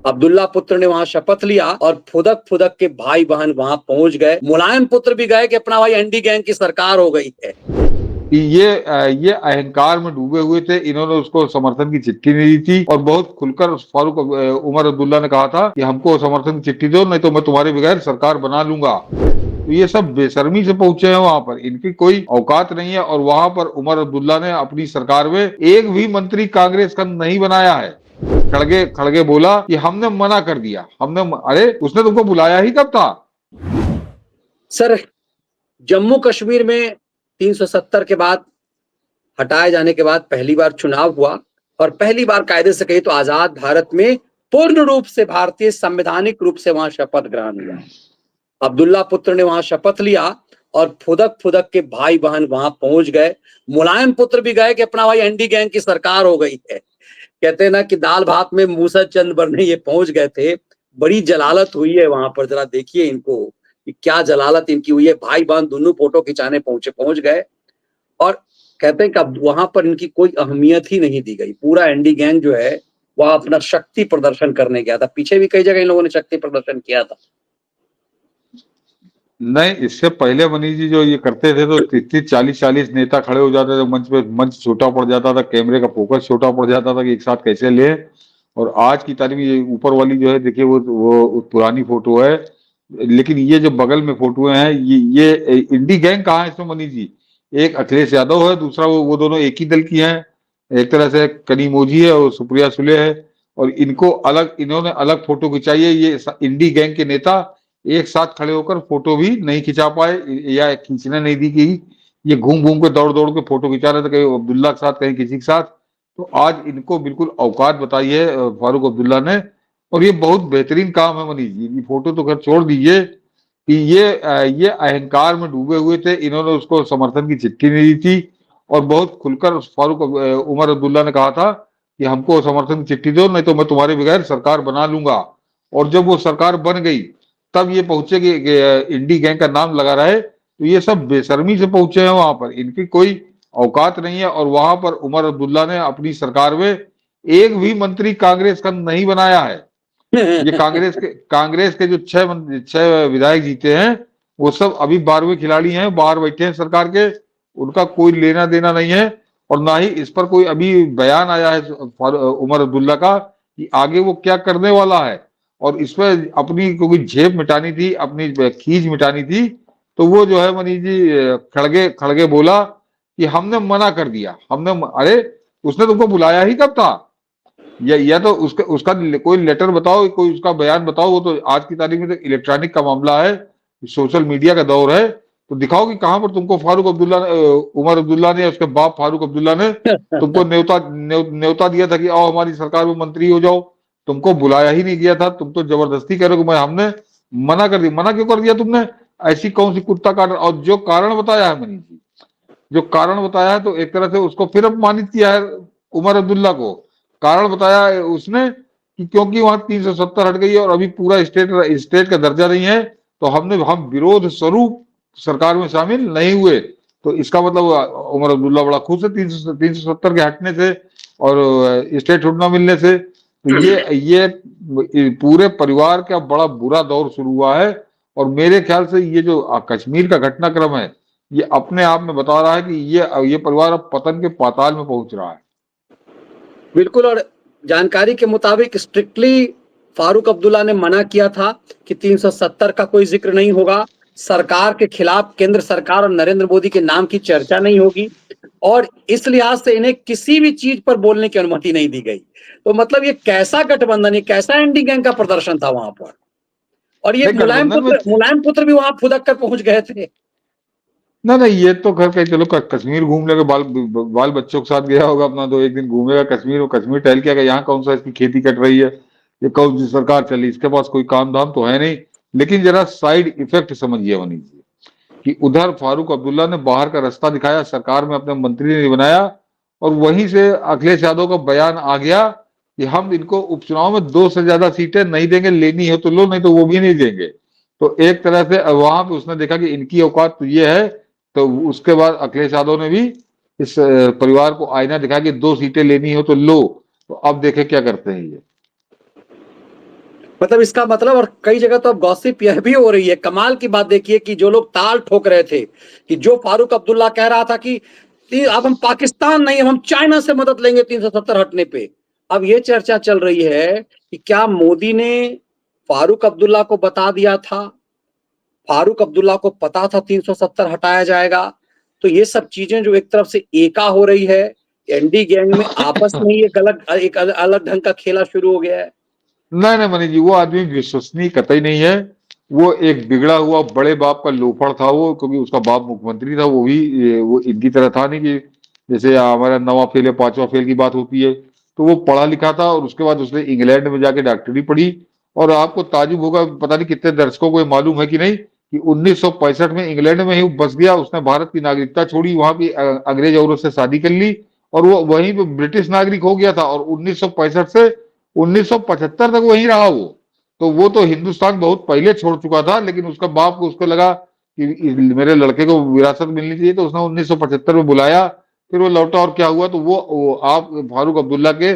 अब्दुल्ला पुत्र ने वहां शपथ लिया और फुदक फुदक के भाई बहन वहां पहुंच गए। मुलायम पुत्र भी गए कि अपना भाई एंडी गैंग की सरकार हो गई है। कि ये अहंकार में डूबे हुए थे। इन्होंने उसको समर्थन की चिट्ठी नहीं दी थी और बहुत खुलकर फारूक उमर अब्दुल्ला ने कहा था कि हमको समर्थन की चिट्ठी दो, नहीं तो मैं तुम्हारे बगैर सरकार बना लूंगा। तो ये सब बेशर्मी से पहुंचे हैं वहां पर, इनकी कोई औकात नहीं है। और वहां पर उमर अब्दुल्ला ने अपनी सरकार में एक भी मंत्री कांग्रेस का नहीं बनाया है। खड़गे खड़गे बोला कि हमने मना कर दिया, अरे उसने तुमको बुलाया ही कब था? सर, जम्मू कश्मीर में 370 के बाद हटाए जाने के बाद पहली बार चुनाव हुआ और पहली बार कायदे से कही तो आजाद भारत में पूर्ण रूप से भारतीय संवैधानिक रूप से वहां शपथ ग्रहण हुआ। अब्दुल्ला पुत्र ने वहां शपथ लिया और फुदक फुदक के भाई बहन वहां पहुंच गए। मुलायम पुत्र भी गए कि अपना भाई एंडी गैंग की सरकार हो गई है। कहते हैं ना कि दाल भात में मूसर चंद बरने ये पहुंच गए थे। बड़ी जलालत हुई है वहां पर, जरा देखिए इनको कि क्या जलालत इनकी हुई है। भाई बहन दोनों फोटो खिंचाने पहुंच गए और कहते हैं कि अब वहां पर इनकी कोई अहमियत ही नहीं दी गई। पूरा एंडी गैंग जो है वह अपना शक्ति प्रदर्शन करने गया था। पीछे भी कई जगह इन लोगों ने शक्ति प्रदर्शन किया था। नहीं, इससे पहले मनीष जी जो ये करते थे तो 30-40 नेता खड़े हो जाते थे मंच पे, मंच छोटा पड़ जाता था, कैमरे का फोकस छोटा पड़ जाता था कि एक साथ कैसे ले। और आज की तारीख ये ऊपर वाली जो है देखिए वो पुरानी फोटो है, लेकिन ये जो बगल में फोटो है ये इंडी गैंग कहाँ है इसमें मनीष जी? एक अखिलेश यादव है, दूसरा वो दोनों एक ही दल की हैं। एक तरह से कनीमोजी है और सुप्रिया सुले है, और इन्होंने अलग फोटो खिंचाई है। ये इंडी गैंग के नेता एक साथ खड़े होकर फोटो भी नहीं खिंचा पाए या खींचने नहीं दी गई। ये घूम घूम के दौड़ दौड़ के फोटो खिंचा रहे थे, कहीं अब्दुल्ला के साथ कहीं किसी के साथ। तो आज इनको बिल्कुल औकात बताई है फारूक अब्दुल्ला ने, और ये बहुत बेहतरीन काम है मनीष जी। ये फोटो तो खैर छोड़ दीजिए कि ये अहंकार में डूबे हुए थे। इन्होंने उसको समर्थन की चिट्ठी नहीं दी थी और बहुत खुलकर फारूक उमर अब्दुल्ला ने कहा था कि हमको समर्थन की चिट्ठी दो, नहीं तो मैं तुम्हारे बगैर सरकार बना लूंगा। और जब वो सरकार बन गई तब ये पहुंचे कि इंडी गैंग का नाम लगा रहे। तो ये सब बेशर्मी से पहुंचे हैं वहां पर, इनकी कोई औकात नहीं है। और वहां पर उमर अब्दुल्ला ने अपनी सरकार में एक भी मंत्री कांग्रेस का नहीं बनाया है। ये कांग्रेस के जो छह विधायक जीते हैं वो सब अभी 12वें खिलाड़ी हैं, बाहर बैठे हैं सरकार के, उनका कोई लेना देना नहीं है। और ना ही इस पर कोई अभी बयान आया है उमर अब्दुल्ला का कि आगे वो क्या करने वाला है। और इस पर अपनी कोई झेप मिटानी थी, अपनी खींच मिटानी थी, तो वो जो है मनीष जी खड़गे खड़गे बोला कि हमने मना कर दिया। अरे उसने तुमको बुलाया ही कब था? या तो उसका कोई लेटर बताओ, कोई उसका बयान बताओ। वो तो आज की तारीख में तो इलेक्ट्रॉनिक का मामला है, सोशल मीडिया का दौर है, तो दिखाओ कि कहां पर तुमको उमर अब्दुल्ला ने, उसके बाप फारूक अब्दुल्ला ने तुमको न्योता दिया था कि आओ हमारी सरकार में मंत्री हो जाओ। तुमको बुलाया ही नहीं गया था, तुम तो जबरदस्ती कह रहे हो कि हमने मना कर दिया। मना क्यों कर दिया तुमने? ऐसी कौन सी कुत्ता काट? और जो कारण बताया है मनीष जी, जो कारण बताया है, तो एक तरह से उसको फिर अपमानित किया है उमर अब्दुल्ला को। कारण बताया है उसने कि क्योंकि वहां 370 हट गई है और अभी पूरा स्टेट का दर्जा नहीं है, तो हम विरोध स्वरूप सरकार में शामिल नहीं हुए। तो इसका मतलब उमर अब्दुल्ला बड़ा खुश है 370 के हटने से और स्टेट न मिलने से। तो ये पूरे परिवार का बड़ा बुरा दौर शुरू हुआ है। और मेरे ख्याल से ये जो कश्मीर का घटनाक्रम है, ये अपने आप में बता रहा है कि ये परिवार अब पतन के पाताल में पहुंच रहा है। बिल्कुल। और जानकारी के मुताबिक स्ट्रिक्टली फारूक अब्दुल्ला ने मना किया था कि 370 का कोई जिक्र नहीं होगा, सरकार के खिलाफ केंद्र सरकार और नरेंद्र मोदी के नाम की चर्चा नहीं होगी, और इस लिहाज से इन्हें किसी भी चीज पर बोलने की अनुमति नहीं दी गई। तो मतलब ये कैसा गठबंधन, ये कैसा एंटी गैंग का प्रदर्शन था वहां पर। और ये मुलायम पुत्र भी वहां फुदक कर पहुंच गए थे। ना ये तो खैर कहीं चलो कश्मीर घूम लेगा, बाल बच्चों के साथ गया होगा अपना, तो एक दिन घूमेगा कश्मीर, और कश्मीर टहल के आएगा। यहाँ कौन सा इसकी खेती कट रही है, ये कौन सी सरकार चली, इसके पास कोई काम धाम तो है नहीं। लेकिन जरा साइड इफेक्ट समझिए मनीष जी कि उधर फारूक अब्दुल्ला ने बाहर का रास्ता दिखाया, सरकार में अपने मंत्री ने बनाया, और वहीं से अखिलेश यादव का बयान आ गया कि हम इनको उपचुनाव में 2 से ज्यादा सीटें नहीं देंगे, लेनी हो तो लो, नहीं तो वो भी नहीं देंगे। तो एक तरह से वहां पे उसने देखा कि इनकी औकात तो ये है। तो उसके बाद अखिलेश यादव ने भी इस परिवार को आईना दिखाया कि 2 सीटें लेनी हो तो लो। तो अब देखे क्या करते हैं ये। मतलब इसका मतलब, और कई जगह तो अब गॉसिप यह भी हो रही है, कमाल की बात देखिए कि जो लोग ताल ठोक रहे थे कि जो फारूक अब्दुल्ला कह रहा था कि अब हम पाकिस्तान नहीं, हम चाइना से मदद लेंगे 370 हटने पे, अब ये चर्चा चल रही है कि क्या मोदी ने फारूक अब्दुल्ला को बता दिया था, फारूक अब्दुल्ला को पता था 370 हटाया जाएगा। तो ये सब चीजें जो एक तरफ से एका हो रही है, एनडी गैंग में आपस में ही एक अलग ढंग का खेला शुरू हो गया है। नहीं नहीं मनीष जी, वो आदमी विश्वसनीय कतई नहीं है। वो एक बिगड़ा हुआ बड़े बाप का लोफड़ था वो, क्योंकि उसका बाप मुख्यमंत्री था। वो भी वो इनकी तरह था नहीं कि जैसे हमारा नवा फेल या पांचवा फेल की बात होती है। तो वो पढ़ा लिखा था और उसके बाद उसने इंग्लैंड में जाके डॉक्टरी पढ़ी। और आपको ताजुब होगा, पता नहीं कितने दर्शकों को ये मालूम है कि नहीं, कि 1965 में इंग्लैंड में ही वो बस गया। उसने भारत की नागरिकता छोड़ी, वहां भी अंग्रेज औरत से शादी कर ली और वो वहीं पे ब्रिटिश नागरिक हो गया था। और 1965 से 1975 तक वहीं रहा वो। तो वो तो हिंदुस्तान बहुत पहले छोड़ चुका था, लेकिन उसका बाप को उसको लगा कि मेरे लड़के को विरासत मिलनी चाहिए, तो उसने 1975 में बुलाया। फिर वो लौटा और क्या हुआ, तो वो आप फारूक अब्दुल्ला के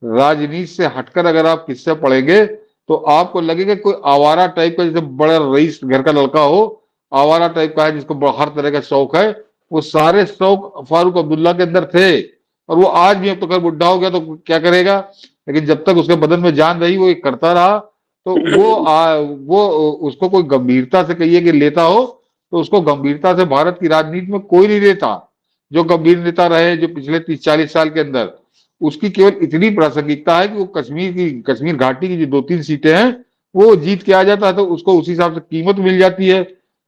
राजनीति से हटकर अगर आप किस्से पढ़ेंगे तो आपको लगेगा कोई आवारा टाइप का, जैसे बड़ा रईस घर का लड़का हो, आवारा टाइप का है जिसको हर तरह का शौक है। वो सारे शौक फारूक अब्दुल्ला के अंदर थे। और वो आज भी, अब तो खैर बुढ़ा हो गया तो क्या करेगा, लेकिन जब तक उसके बदन में जान रही वो करता रहा। तो वो उसको कोई गंभीरता से कहिए कि लेता हो, तो उसको गंभीरता से भारत की राजनीति में कोई नहीं लेता। जो गंभीर नेता रहे जो पिछले 30-40 साल के अंदर, उसकी केवल इतनी प्रासंगिकता है कि वो कश्मीर घाटी की जो 2-3 सीटें हैं वो जीत के आ जाता है, तो उसको उसी हिसाब से कीमत मिल जाती है।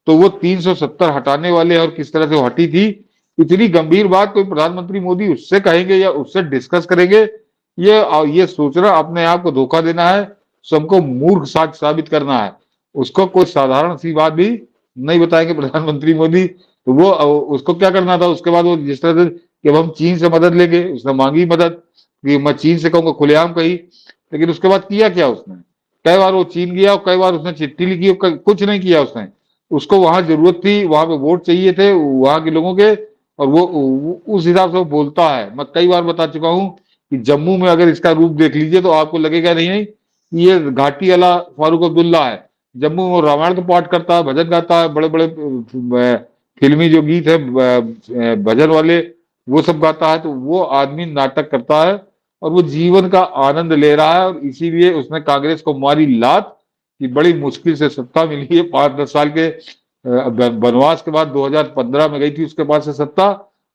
तो वो 370 हटाने वाले और किस तरह से वो हटी थी, इतनी गंभीर बात कोई प्रधानमंत्री मोदी उससे कहेंगे या उससे डिस्कस करेंगे? ये सोचना अपने आप को धोखा देना है, सबको मूर्ख साबित करना है। उसको कोई साधारण सी बात भी नहीं बताएंगे प्रधानमंत्री मोदी। तो वो उसको क्या करना था उसके बाद, वो जिस तरह से कि अब हम चीन से मदद लेंगे, उसने मांगी मदद कि मैं चीन से कहूंगा, खुलेआम कही। लेकिन उसके बाद किया क्या उसने? कई बार वो चीन गया और कई बार उसने चिट्ठी लिखी, कुछ नहीं किया उसने। उसको वहां जरूरत थी, वहां पे वोट चाहिए थे वहां के लोगों के, और वो उस हिसाब से वो बोलता है। मैं कई बार बता चुका हूं कि जम्मू में अगर इसका रूप देख लीजिए तो आपको लगेगा नहीं नहीं ये घाटी वाला फारूक अब्दुल्ला है। जम्मू में रामायण का पाठ करता है, भजन गाता है, बड़े बड़े फिल्मी जो गीत है भजन वाले वो सब गाता है। तो वो आदमी नाटक करता है और वो जीवन का आनंद ले रहा है। और इसीलिए उसने कांग्रेस को मारी लात कि बड़ी मुश्किल से सत्ता मिली है। 5-10 साल के वनवास के बाद 2015 में गई थी उसके पास से सत्ता,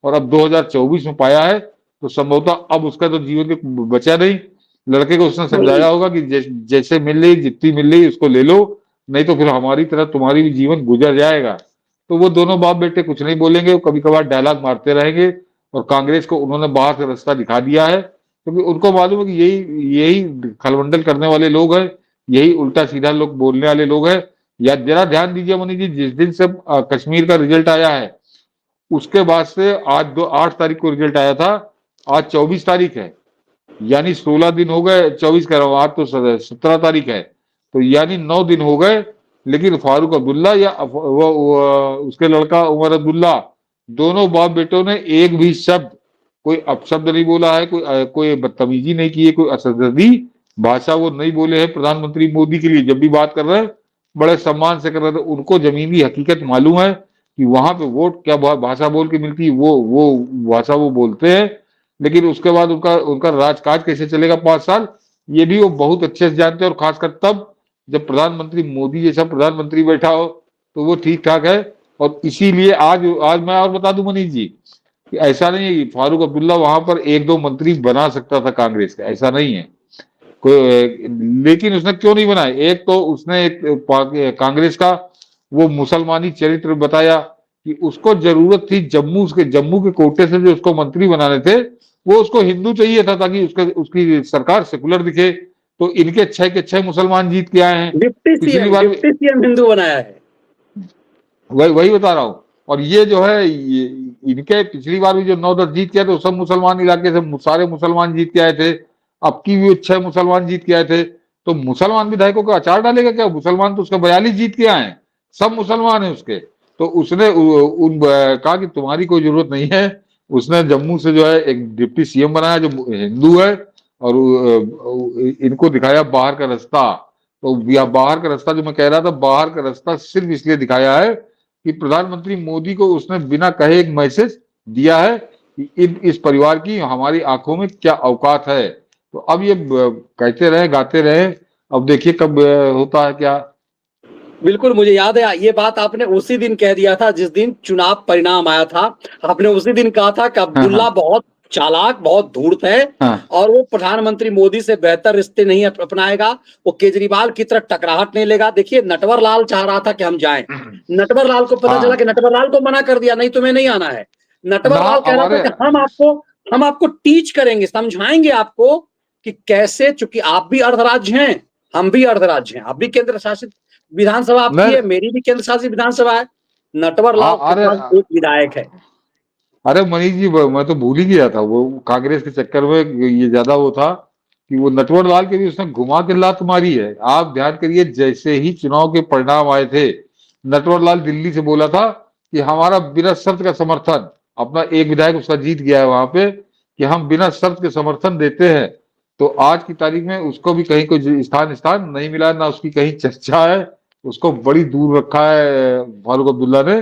और अब 2024 में पाया है। तो संभवतः अब उसका तो जीवन के बचा नहीं। लड़के को उसने समझाया होगा कि जैसे मिल रही, जितनी मिल रही उसको ले लो, नहीं तो फिर हमारी तरह तुम्हारी भी जीवन गुजर जाएगा। तो वो दोनों बाप बेटे कुछ नहीं बोलेंगे, वो कभी कभार डायलॉग मारते रहेंगे। और कांग्रेस को उन्होंने बाहर से रास्ता दिखा दिया है, क्योंकि उनको मालूम है कि यही यही खलबंडल करने वाले लोग हैं, यही उल्टा सीधा लोग बोलने वाले लोग हैं। या जरा ध्यान दीजिए मनी जी, जिस दिन से कश्मीर का रिजल्ट आया है उसके बाद से आज 8 तारीख को रिजल्ट आया था, आज 24 तारीख है, यानी 16 दिन हो गए। 24 कह रहा हूँ, आज तो 17 तारीख है, तो यानी 9 दिन हो गए। लेकिन फारूक अब्दुल्ला या उसके लड़का उमर अब्दुल्ला, दोनों बाप बेटों ने एक भी शब्द, कोई अपशब्द नहीं बोला है, कोई बदतमीजी नहीं की है, कोई असददी भाषा वो नहीं बोले हैं प्रधानमंत्री मोदी के लिए। जब भी बात कर रहे हैं बड़े सम्मान से कर रहे थे। उनको जमीनी हकीकत मालूम है कि वहां पे वोट क्या भाषा बोल के मिलती है, वो भाषा वो बोलते हैं। लेकिन उसके बाद उनका उनका राजकाज कैसे चलेगा 5 साल, ये भी वो बहुत अच्छे से जानते हैं। और खासकर तब जब प्रधानमंत्री मोदी जैसा प्रधानमंत्री बैठा हो तो वो ठीक ठाक है। और इसीलिए आज आज मैं और बता दूं मनीष जी कि ऐसा नहीं है कि फारूक अब्दुल्ला वहां पर 1-2 मंत्री बना सकता था कांग्रेस का, ऐसा नहीं है कोई। लेकिन उसने क्यों नहीं बनाया? एक तो उसने एक कांग्रेस का वो मुसलमानी चरित्र बताया कि उसको जरूरत थी जम्मू के कोटे से जो उसको मंत्री बनाने थे, वो उसको हिंदू चाहिए था ताकि उसकी सरकार सेकुलर दिखे। तो इनके 6 के 6 मुसलमान जीत के आए हैं पिछली बार। डिप्टी सीएम हिंदू बनाया है। वही बता रहा हूँ। और ये जो है इनके पिछली बार भी जो 9-10 जीत के आए तो सब मुसलमान इलाके से सारे मुसलमान जीत के आए थे। अब की भी 6 मुसलमान जीत के आए थे। तो मुसलमान विधायकों का अचार डालेगा क्या? मुसलमान तो उसका 42 जीत के आए हैं, सब मुसलमान है उसके। तो उसने कहा कि तुम्हारी कोई जरूरत नहीं है। उसने जम्मू से जो है एक डिप्टी सीएम बनाया जो हिंदू है, और इनको दिखाया बाहर का रास्ता। तो बाहर का रास्ता जो मैं कह रहा था, बाहर का रास्ता सिर्फ इसलिए दिखाया है कि प्रधानमंत्री मोदी को उसने बिना कहे एक मैसेज दिया है कि इस परिवार की हमारी आंखों में क्या औकात है। तो अब ये कहते रहे गाते रहे, अब देखिए कब होता है क्या। बिल्कुल, मुझे याद है ये बात आपने उसी दिन कह दिया था जिस दिन चुनाव परिणाम आया था। आपने उसी दिन कहा था कि हाँ अब्दुल्ला हाँ बहुत चालाक, बहुत धूर्त है हाँ और वो प्रधानमंत्री मोदी से बेहतर रिश्ते नहीं अपनाएगा। वो केजरीवाल की तरह टकराहट नहीं लेगा। देखिए, नटवर लाल चाह रहा था कि हम जाएं। नटवर लाल को पता चला हाँ कि नटवर लाल को मना कर दिया, नहीं तुम्हें नहीं आना है। नटवर ना लाल कह रहा था हमारे कि हम आपको टीच करेंगे, समझाएंगे आपको कि कैसे, चूंकि आप भी अर्धराज्य हैं, हम भी अर्धराज्य हैं, आप भी केंद्र शासित विधानसभा आपकी नहीं है, मेरी भी केंद्र शासित विधानसभा है। नटवर लाल के अरे पास एक विधायक है। अरे मनीष जी, मैं तो भूल ही गया था, वो कांग्रेस के चक्कर में ये ज्यादा वो था कि वो नटवर लाल के भी उसने घुमा के लात मारी है। आप ध्यान करिए, जैसे ही चुनाव के परिणाम आए थे, नटवर लाल दिल्ली से बोला था कि हमारा बिना शर्त का समर्थन, अपना एक विधायक उसका जीत गया है वहां पे, कि हम बिना शर्त के समर्थन देते हैं। तो आज की तारीख में उसको भी कहीं कोई स्थान स्थान नहीं मिला, ना उसकी कहीं चर्चा है। उसको बड़ी दूर रखा है फारूक अब्दुल्ला ने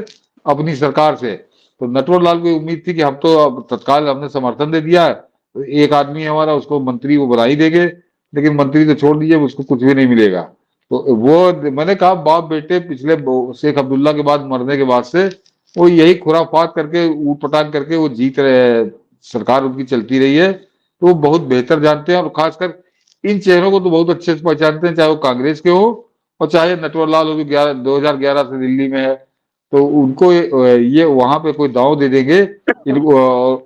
अपनी सरकार से। तो नटवर लाल को उम्मीद थी कि हम तो अब तत्काल हमने समर्थन दे दिया है, तो एक आदमी है हमारा, उसको मंत्री वो बना ही देंगे। लेकिन मंत्री तो छोड़ दीजिए, उसको कुछ भी नहीं मिलेगा। तो वो मैंने कहा, बाप बेटे पिछले शेख अब्दुल्ला के बाद मरने के बाद से वो यही खुराफात करके ऊट पटांग करके वो जीत रहे, सरकार उनकी चलती रही है। तो वो बहुत बेहतर जानते हैं, और खासकर इन चेहरों को तो बहुत अच्छे से पहचानते हैं, चाहे वो कांग्रेस के हो और चाहे नटवर लाल हो जो 2011 से दिल्ली में है। तो उनको ये वहां पे कोई दांव दे देंगे इनको,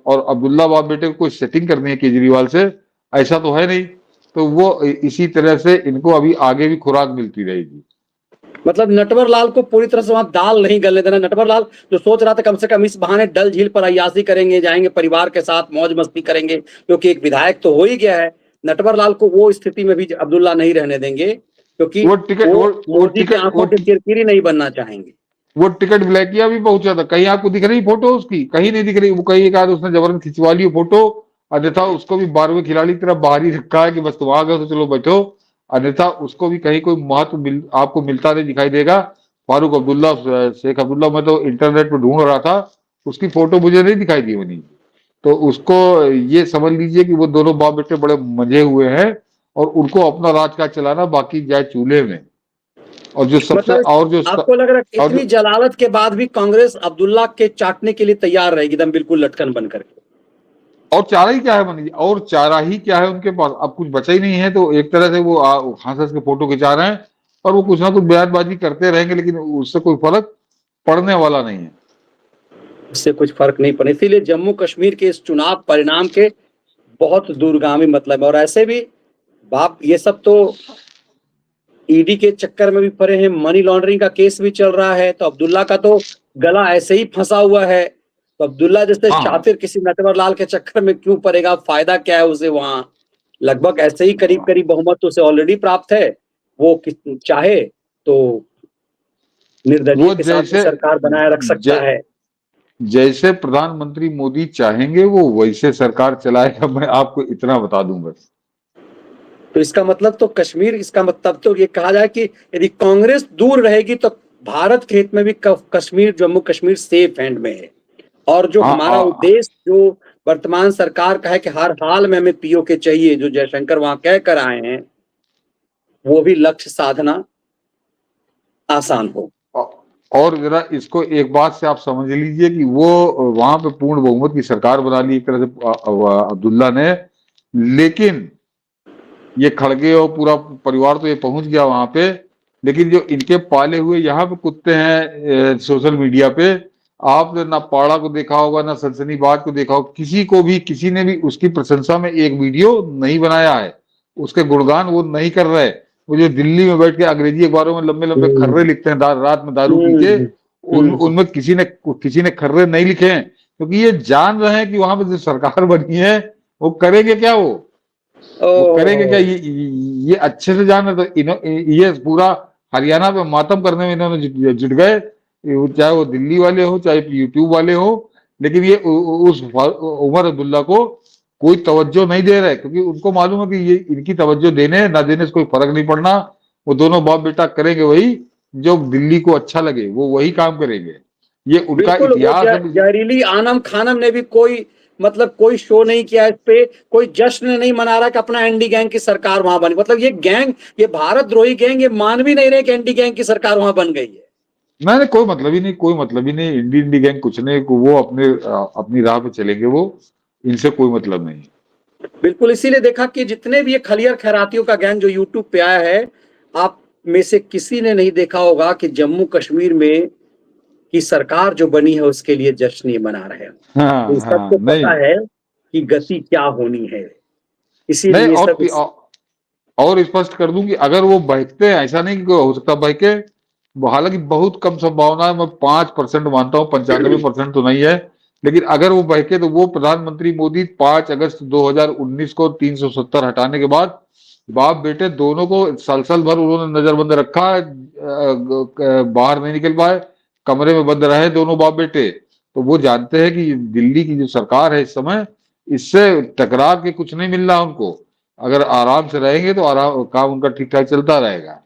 और अब्दुल्ला बाप बेटे को कोई सेटिंग करनी है केजरीवाल से, ऐसा तो है नहीं। तो वो इसी तरह से इनको अभी आगे भी खुराक मिलती रहेगी। मतलब नटवर लाल को पूरी तरह से वहां दाल नहीं गलने देना। नटवर लाल जो सोच रहा था कम से कम इस बहाने डल झील पर अय्याशी करेंगे, जाएंगे परिवार के साथ मौज मस्ती करेंगे, क्योंकि एक विधायक तो हो ही गया है। नटवर लाल को वो स्थिति में भी अब्दुल्ला नहीं रहने देंगे, क्योंकि वो टिकट वो वो वो मोदी की टिकट आंखों के किरकिरी नहीं बनना चाहेंगे। वो टिकट ब्लैकिया भी पहुंचा था। कहीं आपको दिख रही फोटो उसकी? कहीं नहीं दिख रही। वो कहीं एक आध उसने जबरन खिंचवा ली फोटो, अन्यथा उसको भी 12वें खिलाड़ी की तरह बाहर ही रखा है कि बस तुम आ गए तो चलो बैठो। अन्यथा उसको भी कहीं कोई महत्व आपको मिलता नहीं दिखाई देगा। फारूक अब्दुल्ला, शेख अब्दुल्ला, मैं तो इंटरनेट पर ढूंढ रहा था, उसकी फोटो मुझे नहीं दिखाई दी बनी। तो उसको ये समझ लीजिए कि वो दोनों बाप बेटे बड़े मजे हुए हैं, और उनको अपना राजकाज चलाना बाकी जाए चूल्हे में। और जो सबसे मतलब आपको लग रहा है और इतनी जो जलालत के बाद भी कांग्रेस अब्दुल्ला के चाटने के लिए तैयार रहेगी, एकदम बिल्कुल लटकन बन करके? और चारा ही क्या है मनीष जी, और चारा ही क्या है उनके पास? अब कुछ बचा ही नहीं है। तो एक तरह से वो हंस हंस के फोटो खिंचा रहे हैं, और वो कुछ ना कुछ बयानबाजी करते रहेंगे, लेकिन उससे कोई फर्क पड़ने वाला नहीं है। इससे कुछ फर्क नहीं पड़ा। इसीलिए जम्मू कश्मीर के इस चुनाव परिणाम के बहुत दूरगामी मतलब है। और ऐसे भी बाप, ये सब तो ईडी के चक्कर में भी पड़े हैं, मनी लॉन्ड्रिंग का केस भी चल रहा है, तो अब्दुल्ला का तो गला ऐसे ही फंसा हुआ है। तो अब्दुल्ला जैसे हाँ शातिर किसी नटवर लाल के चक्कर में क्यों पड़ेगा? फायदा क्या है उसे वहां? लगभग ऐसे ही करीब करीब बहुमत तो उसे ऑलरेडी प्राप्त है। वो चाहे तो निर्दलीय वो के साथ भी सरकार बनाए रख सकता है। जैसे प्रधानमंत्री मोदी चाहेंगे वो वैसे सरकार चलाएगा, मैं आपको इतना बता दूं बस। तो इसका मतलब तो कश्मीर, इसका मतलब तो ये कहा जाए कि यदि कांग्रेस दूर रहेगी तो भारत के हित में भी कश्मीर, जम्मू कश्मीर सेफ हैंड में है। और जो हाँ हमारा उद्देश्य जो वर्तमान सरकार का है कि हर हाल में हमें पीओके चाहिए, जो जयशंकर वहां कह कर आए हैं, वो भी लक्ष्य साधना आसान हो। और जरा इसको एक बात से आप समझ लीजिए कि वो वहां पे पूर्ण बहुमत की सरकार बना ली एक तरह से अब्दुल्ला ने, लेकिन ये खड़गे और पूरा परिवार तो ये पहुंच गया वहां पे। लेकिन जो इनके पाले हुए यहाँ पे कुत्ते हैं सोशल मीडिया पे, आपने ना पाड़ा को देखा होगा ना सनसनीबाज को देखा होगा, किसी को भी किसी ने भी उसकी प्रशंसा में एक वीडियो नहीं बनाया है, उसके गुणगान वो नहीं कर रहे। वो जो दिल्ली में बैठ के अंग्रेजी अखबारों में लंबे लंबे खर्रे लिखते हैं रात में दारू पी के, उनमें किसी ने खर्रे नहीं लिखे हैं, क्योंकि ये जान रहे हैं कि वहां पे जो सरकार बनी है वो करेंगे क्या, वो करेंगे क्या, ये अच्छे से जान रहे। तो ये पूरा हरियाणा पे मातम करने में इन्होंने जुट गए, चाहे वो दिल्ली वाले हो चाहे यूट्यूब वाले हो। लेकिन ये उस उमर अब्दुल्ला को कोई तवज्जो नहीं दे रहे, क्योंकि उनको मालूम है कि ये इनकी तवज्जो देने ना देने से कोई फर्क नहीं पड़ना। वो दोनों बाप बेटा करेंगे वही जो दिल्ली को अच्छा लगे, वो वही काम करेंगे। ये उनका बिल्कुल। वो इतिहास है। जहरीली आनम खानम ने भी कोई मतलब कोई शो नहीं किया इस पे, कोई जश्न नहीं मना रहा कि अपना एंटी गैंग की सरकार वहां बनी। मतलब ये गैंग, ये भारत द्रोही गैंग, ये मान भी नहीं रहे कि एंटी गैंग की सरकार वहां बन गई है। मैंने कोई मतलब ही नहीं, कोई मतलब ही नहीं। इंडी गैंग कुछ नहीं, वो अपनी राह पे चलेंगे, वो इनसे कोई मतलब नहीं। बिल्कुल। इसीलिए देखा कि जितने भी ये खलियर खैरातियों का गैंग जो यूट्यूब पे आया है, आप में से किसी ने नहीं देखा होगा कि जम्मू कश्मीर में की सरकार जो बनी है उसके लिए जश्न ये मना रहे हैं। हाँ इन हाँ, सबको नहीं पता है कि गति क्या होनी है, नहीं। इसीलिए सब और स्पष्ट कर दूं कि अगर वो बहकते हैं, ऐसा नहीं कि हो सकता बहके, हालांकि बहुत कम संभावना है, मैं 5% मानता हूँ, 95% तो नहीं है। लेकिन अगर वो बहके तो वो प्रधानमंत्री मोदी 5 अगस्त 2019 को 370 हटाने के बाद बाप बेटे दोनों को साल भर उन्होंने नजरबंद रखा, बाहर नहीं निकल पाए, कमरे में बंद रहे दोनों बाप बेटे। तो वो जानते हैं कि दिल्ली की जो सरकार है इस समय, इससे टकरा के कुछ नहीं मिल रहा उनको। अगर आराम से रहेंगे तो आराम काम उनका ठीक ठाक चलता रहेगा।